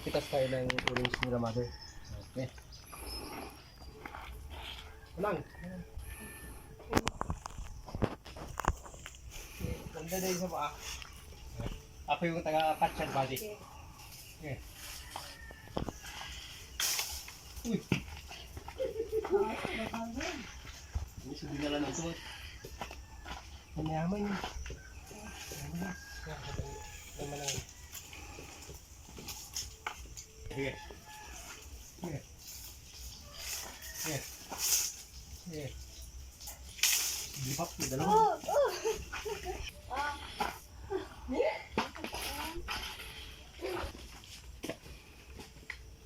magpitas tayo ng orange nila mother. Okay. Walang. Ganda na yung sa paa. Ako yung taga-catcher body. Okay. Uy! Uy, sabi na lang ito. Mayaman yun. Mayaman lang. Sige. Sige. Sige. Sige. Lipat mo dalawa.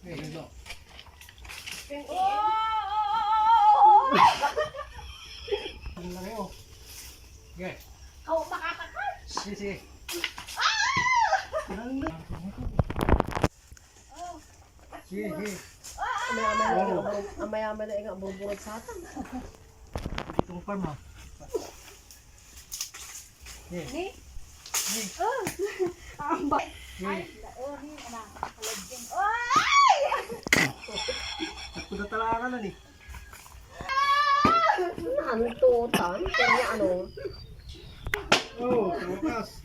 Sige, ganda. Ang laki oh. Sige. Kau makakakat. Sige, sige. Sige, sige. Amay-amay na nga bubungad sa atin. Itong farm ha. Sige. Ni? Sige. Ang ba? Sige. Ni ana. Kalagyan. Ay! Pagkatalakan na ni. Nantutan. Kaya ano? Oh, tumakas.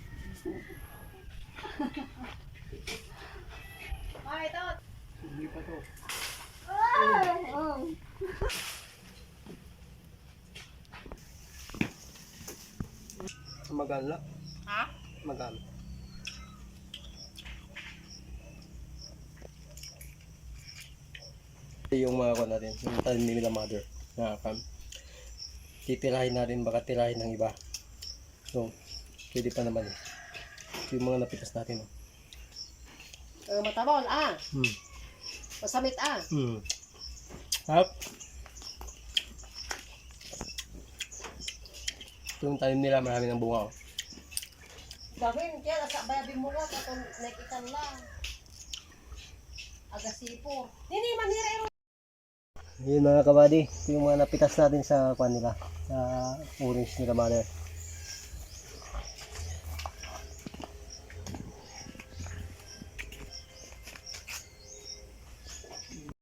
Ay, tot. Hindi pa to. Magala. Ha? Magala. Yung mga ko natin, yung tanim nila mother na titirahin natin, baka tirahin ng iba. So, pwede pa naman eh. Yung mga napitas natin. Matabon, Hmm. Masamit, Hmm. Hap. Yung tanim nila, marami ng bunga. Oh. Gawin, kaya nasa bayabi mo nga, katong nakikitan lang. Agasipo. Nini, manira yung... Yun mga kabady, yung mga napitas natin sa kwan nila, sa orange nila mother.